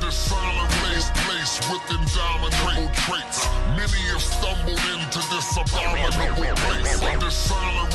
this silent place with indomitable traits. Many have stumbled into this abominable place. This silent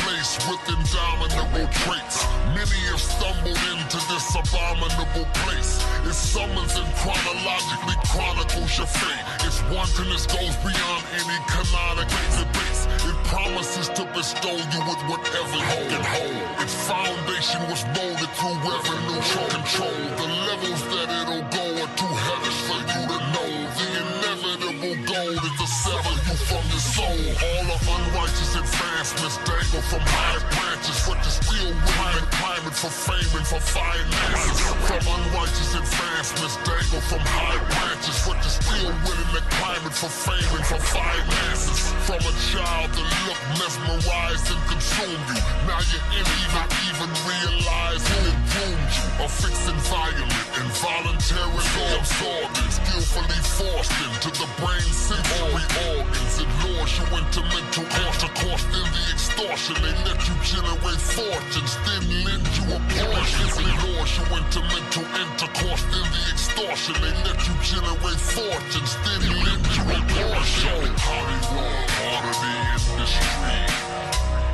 place with indomitable traits. Many have stumbled into this abominable place. It summons and chronologically chronicles your fate. Its wantonness goes beyond any canonical debates. It promises to bestow you with whatever you can hold. Its foundation was molded through revenue control. The levels that it'll go are too hellish for you to know. The inevitable goal is to sever you from your soul. All the unrighteous advancements dangle from high branches, but you're still willing to climb it for fame and for finances. From unrighteous advancements dangle from high branches, but you're still willing to climb it for fame and for finances. From a child that looked mesmerized and consumed you, now you're in it, not even realize who groomed you. A fixed environment, involuntarily absorbing, skillfully forced into the brain sensory organs. It lures you into mental cost in the extortion. They let you generate fortunes, then lend you a portion. It lures you into mental intercourse in the extortion. They let you generate fortunes, then lend you a portion. Hollywood, part of the industry.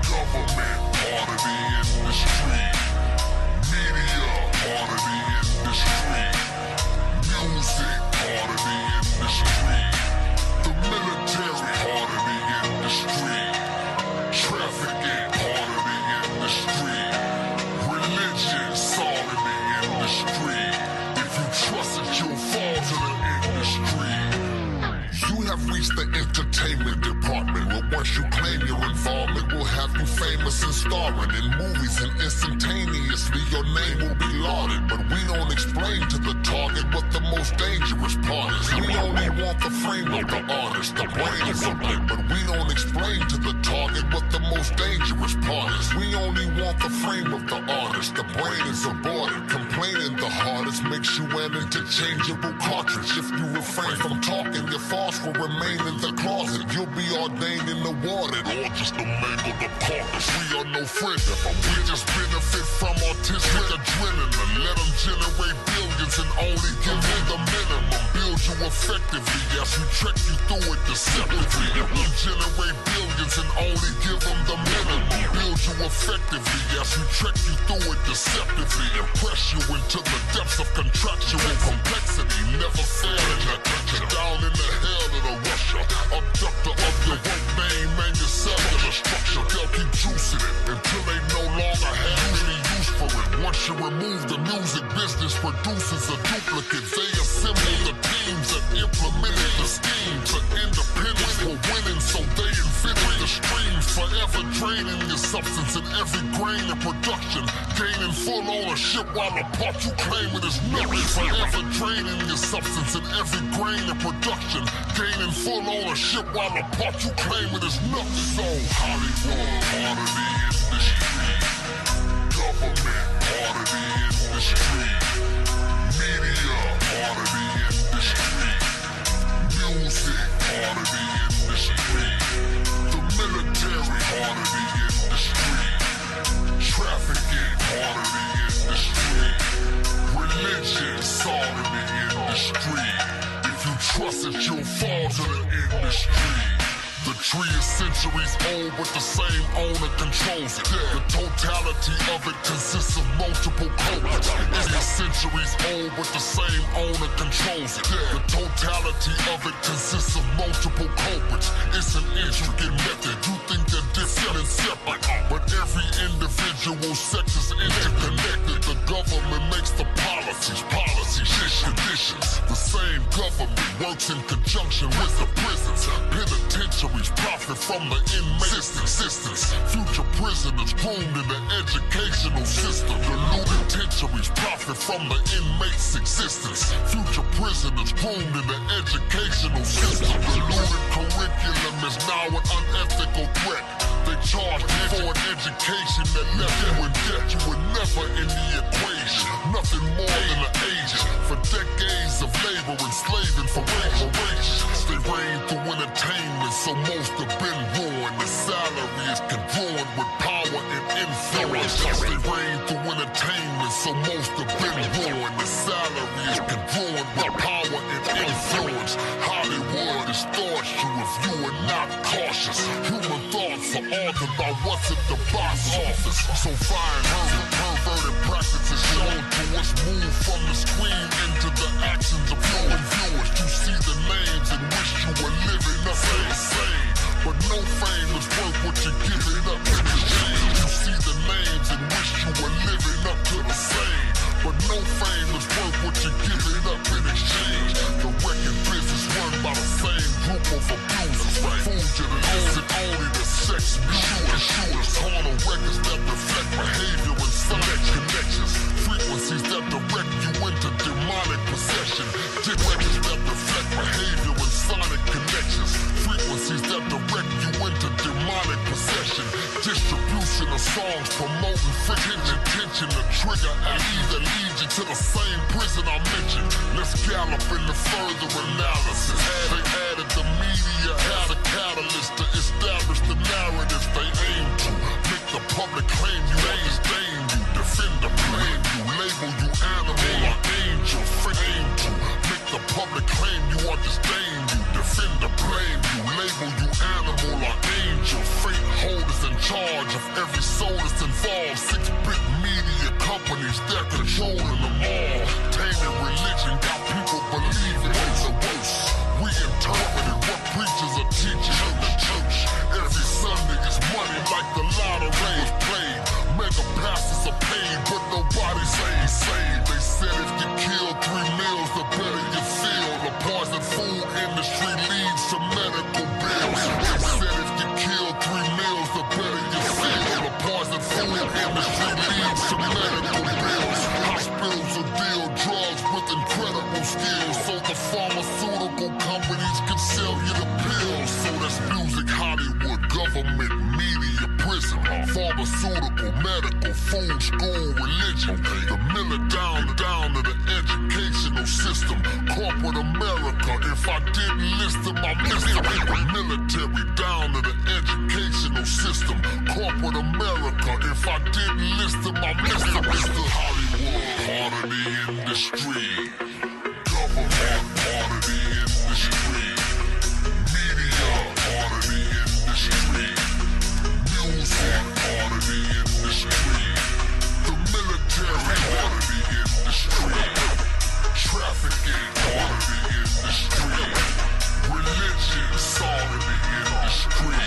Government, part of the industry. Media, part of the industry. Music, part of the industry. The military, part of the industry. Trafficking, part of the industry. Religion, all in the industry. If you trust it, you'll fall to the industry. You have reached the entertainment department, where once you claim your involvement, will have you famous and starring in movies, and instantaneously your name will be lauded. But we don't explain to the target what the most dangerous part is. We only want the frame of the artist, the brain is a blip. But we don't explain to the target what the most dangerous part is. We only want the frame of the artist, the brain is aborted. Complaining the hardest makes you an interchangeable cartridge. If you refrain from talking, your thoughts will remain in the closet. You'll be ordained and awarded, or just a mangle the carcass. We are no friends, we just benefit from artistic adrenaline. Let them generate billions and only give you the minimum. Build you effectively as we trick you through it deceptively. Let them generate billions and only give them the minimum. Build you effectively as we trick you through it deceptively. Impress you into the depths of contractual complexity. Never failing to cut you down in the hell of the Russia. Abductor of your work name and your cellular structure. They'll keep juicing it until they no longer have any use for it. Once you remove the music business produces a duplicate. They assemble the teams that implemented the scheme for independence for winning, so they invented the streams. Forever draining your substance in every grain of production, gaining full ownership while the part you claim it is nothing. Forever draining your substance in every grain of production, gaining full ownership while the part you claim it is nothing. So Hollywood, part of the industry. Government, part of the industry. Media, part of the industry. Music, part of the industry. The military, part of the industry. Trafficking, part of the industry. Religion, all in the industry. If you trust it, you'll fall to the industry. The tree is centuries old, but the same owner controls it. The totality of it consists of multiple culprits. It's centuries old, but the same owner controls it. The totality of it consists of multiple culprits. It's an intricate method. You think they're different and separate, but every individual sector's interconnected. The government makes the policies, conditions. The same government works in conjunction with the prisons. Penitentiaries profit from the inmates' existence. Future prisoners groomed in the educational system. The penitentiaries profit from the inmates' existence. Future prisoners groomed in the educational system. The looted curriculum is now an unethical threat. They charge you for an education that left you in debt. You were never in the equation, nothing more than an agent for decades of labor enslaving for reparations. They reign through entertainment, so most have been ruined. The salary is congruent with power and influence. They reign through entertainment, so most have been ruined. The salary is congruent by what's at the box office. So fine perverted practices shown to us move from the screen into the actions of flowing viewers. You see the names and wish you were living up to the same. But no fame is worth what you're giving up in exchange. You see the names and wish you were living up to the same. But no fame is worth what you're giving up in exchange. The record business run by the same group of abusers. Fugitives and only the sex shooters. Carnal records that reflect behavior and select connections. Frequencies that direct you into demonic possession. Records that reflect behavior and sonic connections. Frequencies that direct you into demonic possession. Distribution of songs promoting freaking intention to trigger actions that lead you to the same prison I mentioned. Let's gallop into further analysis. They added the media as a catalyst to establish the narratives they aim to. Make the public claim you disdain you, defend the blame you, label you animal or angel, aim to. Make the public claim you are disdain you, defend the blame you, label you animal or angel. Fate holders in charge of every soul that's involved. 6-bit media companies, they're controlling them all. Tainted religion got people believing it's the worst. We interpreted what preachers are teaching in the church. Every Sunday is money like the lottery is played. Mega passes are paid, but nobody's saved. They said if you kill 3 meals, the better you feel. The poison food industry leads to medical bills. They said if you kill 3 meals, the better you feel. The poison food industry leads to medical bills. Hospitals will deal drugs with incredible skills, so the pharmaceutical companies can sell you the pills. So that's music, Hollywood, government, media, prison, pharmaceutical, medical, food, school, religion. The military down to the educational system. Corporate America, if I didn't list them, I missed them. The military down to the educational system. Corporate America, if I didn't list them, I missed them. It's the Hollywood part of the industry. Government part of the industry. Media part of the industry. Music part of the industry. The military part of the industry. Trafficking part of the industry. Religion part of the industry.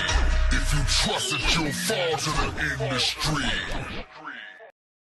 If you trust it, you'll fall to the industry.